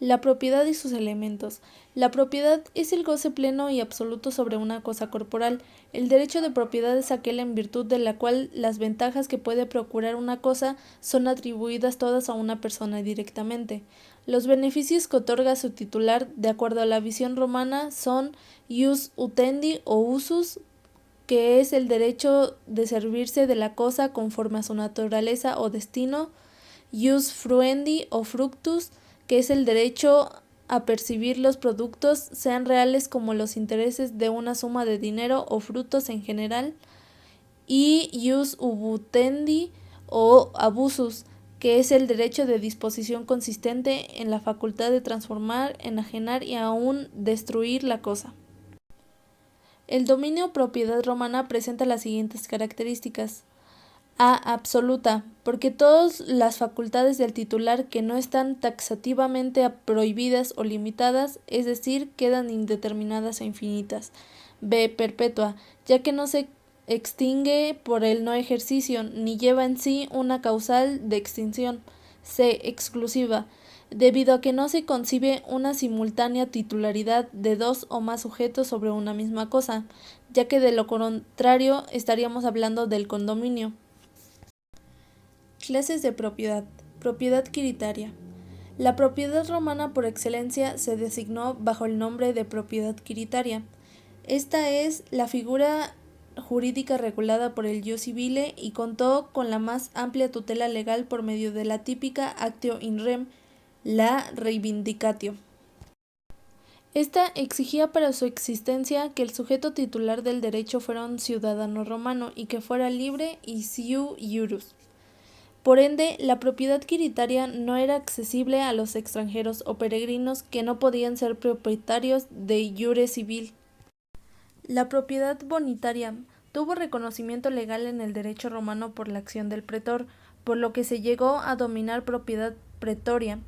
La propiedad y sus elementos. La propiedad es el goce pleno y absoluto sobre una cosa corporal. El derecho de propiedad es aquel en virtud de la cual las ventajas que puede procurar una cosa son atribuidas todas a una persona directamente. Los beneficios que otorga su titular, de acuerdo a la visión romana, son ius utendi o usus, que es el derecho de servirse de la cosa conforme a su naturaleza o destino, ius fruendi o fructus, que es el derecho a percibir los productos, sean reales como los intereses de una suma de dinero o frutos en general, y ius ubutendi o abusus, que es el derecho de disposición consistente en la facultad de transformar, enajenar y aún destruir la cosa. El dominio propiedad romana presenta las siguientes características. A. Absoluta, porque todas las facultades del titular que no están taxativamente prohibidas o limitadas, es decir, quedan indeterminadas e infinitas. B. Perpetua, ya que no se extingue por el no ejercicio, ni lleva en sí una causal de extinción. C. Exclusiva, debido a que no se concibe una simultánea titularidad de dos o más sujetos sobre una misma cosa, ya que de lo contrario estaríamos hablando del condominio. Clases de propiedad. Propiedad quiritaria. La propiedad romana por excelencia se designó bajo el nombre de propiedad quiritaria. Esta es la figura jurídica regulada por el ius civile y contó con la más amplia tutela legal por medio de la típica actio in rem, la reivindicatio. Esta exigía para su existencia que el sujeto titular del derecho fuera un ciudadano romano y que fuera libre y siu iurus. Por ende, la propiedad quiritaria no era accesible a los extranjeros o peregrinos que no podían ser propietarios de iure civil. La propiedad bonitaria tuvo reconocimiento legal en el derecho romano por la acción del pretor, por lo que se llegó a dominar propiedad pretoria,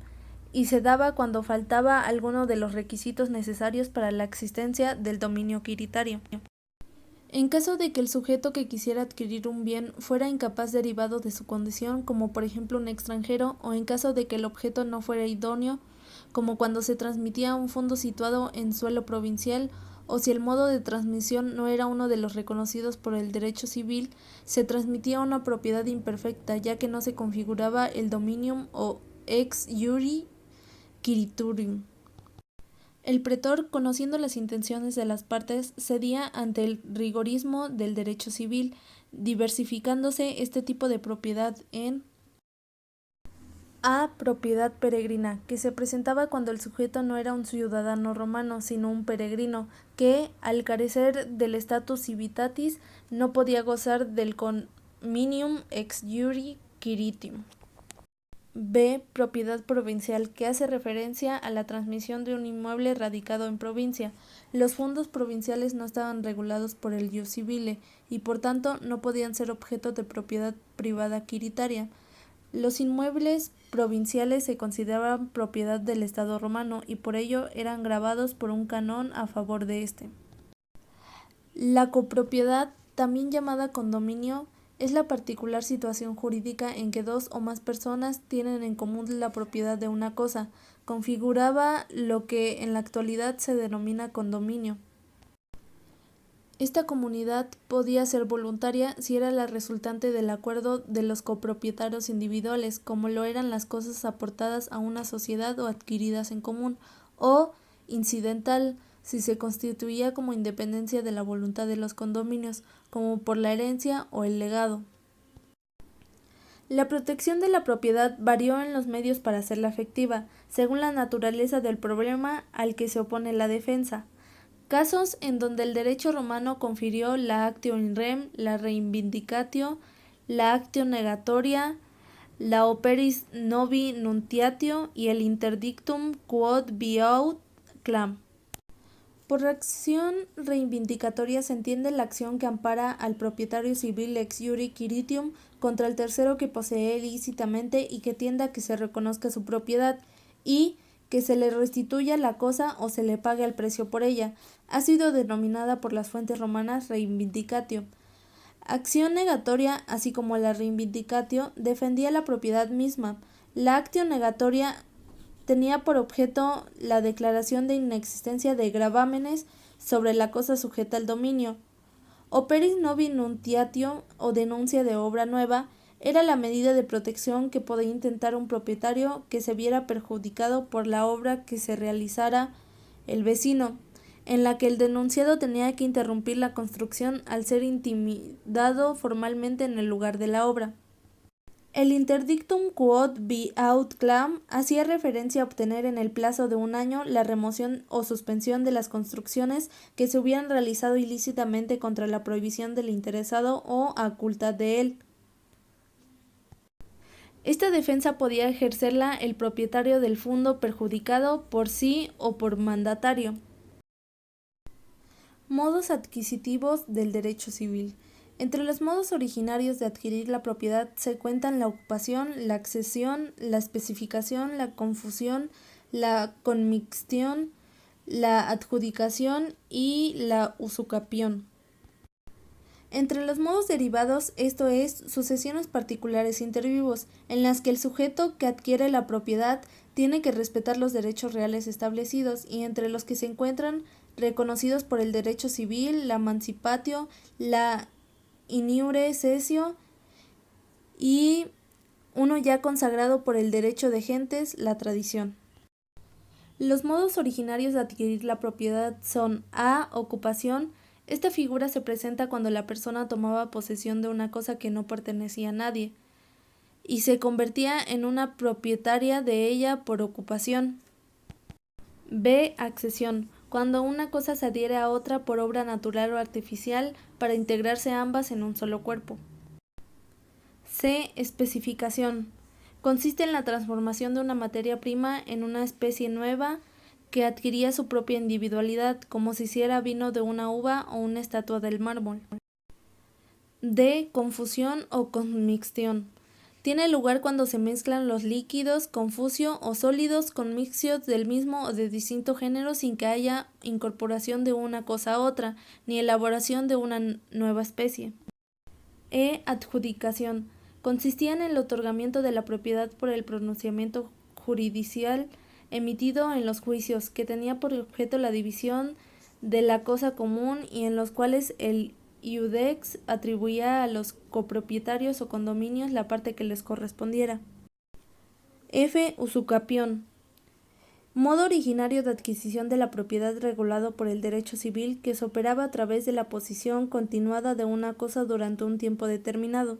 y se daba cuando faltaba alguno de los requisitos necesarios para la existencia del dominio quiritario. En caso de que el sujeto que quisiera adquirir un bien fuera incapaz derivado de su condición, como por ejemplo un extranjero, o en caso de que el objeto no fuera idóneo, como cuando se transmitía un fondo situado en suelo provincial, o si el modo de transmisión no era uno de los reconocidos por el derecho civil, se transmitía una propiedad imperfecta, ya que no se configuraba el dominium o ex iuri quiriturum. El pretor, conociendo las intenciones de las partes, cedía ante el rigorismo del derecho civil, diversificándose este tipo de propiedad en A. Propiedad peregrina, que se presentaba cuando el sujeto no era un ciudadano romano, sino un peregrino, que, al carecer del status civitatis, no podía gozar del conminium ex iuri quiritium. B. Propiedad provincial, que hace referencia a la transmisión de un inmueble radicado en provincia. Los fondos provinciales no estaban regulados por el ius civile y por tanto no podían ser objeto de propiedad privada quiritaria. Los inmuebles provinciales se consideraban propiedad del Estado romano y por ello eran gravados por un canon a favor de éste. La copropiedad, también llamada condominio, es la particular situación jurídica en que dos o más personas tienen en común la propiedad de una cosa. Configuraba lo que en la actualidad se denomina condominio. Esta comunidad podía ser voluntaria si era la resultante del acuerdo de los copropietarios individuales, como lo eran las cosas aportadas a una sociedad o adquiridas en común, o incidental, si se constituía como independencia de la voluntad de los condominios, como por la herencia o el legado. La protección de la propiedad varió en los medios para hacerla efectiva, según la naturaleza del problema al que se opone la defensa. Casos en donde el derecho romano confirió la actio in rem, la reivindicatio, la actio negatoria, la operis novi nuntiatio y el interdictum quod viaut clam. Por acción reivindicatoria se entiende la acción que ampara al propietario civil ex iure quiritium contra el tercero que posee ilícitamente y que tienda a que se reconozca su propiedad y que se le restituya la cosa o se le pague al precio por ella. Ha sido denominada por las fuentes romanas reivindicatio. Acción negatoria, así como la reivindicatio, defendía la propiedad misma. La actio negatoria tenía por objeto la declaración de inexistencia de gravámenes sobre la cosa sujeta al dominio. Operis novi nuntiatio o denuncia de obra nueva era la medida de protección que podía intentar un propietario que se viera perjudicado por la obra que se realizara el vecino, en la que el denunciado tenía que interrumpir la construcción al ser intimidado formalmente en el lugar de la obra. El interdictum quod vi aut clam hacía referencia a obtener en el plazo de 1 año la remoción o suspensión de las construcciones que se hubieran realizado ilícitamente contra la prohibición del interesado o a culpa de él. Esta defensa podía ejercerla el propietario del fundo perjudicado por sí o por mandatario. Modos adquisitivos del derecho civil. Entre los modos originarios de adquirir la propiedad se cuentan la ocupación, la accesión, la especificación, la confusión, la conmixtión, la adjudicación y la usucapión. Entre los modos derivados, esto es, sucesiones particulares inter vivos, en las que el sujeto que adquiere la propiedad tiene que respetar los derechos reales establecidos, y entre los que se encuentran reconocidos por el derecho civil, la mancipatio, la in iure cessio, y uno ya consagrado por el derecho de gentes, la tradición. Los modos originarios de adquirir la propiedad son a. Ocupación. Esta figura se presenta cuando la persona tomaba posesión de una cosa que no pertenecía a nadie y se convertía en una propietaria de ella por ocupación. B. Accesión. Cuando una cosa se adhiere a otra por obra natural o artificial para integrarse ambas en un solo cuerpo. C. Especificación. Consiste en la transformación de una materia prima en una especie nueva que adquiría su propia individualidad, como si hiciera vino de una uva o una estatua del mármol. D. Confusión o conmixtión. Tiene lugar cuando se mezclan los líquidos, confusio o sólidos conmixios del mismo o de distinto género sin que haya incorporación de una cosa a otra, ni elaboración de una nueva especie. E. Adjudicación. Consistía en el otorgamiento de la propiedad por el pronunciamiento jurisdicial emitido en los juicios, que tenía por objeto la división de la cosa común y en los cuales el iudex atribuía a los copropietarios o condominios la parte que les correspondiera. F. Usucapión. Modo originario de adquisición de la propiedad regulado por el derecho civil que se operaba a través de la posesión continuada de una cosa durante un tiempo determinado.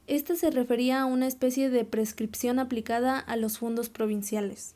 Esta se refería a una especie de prescripción aplicada a los fundos provinciales.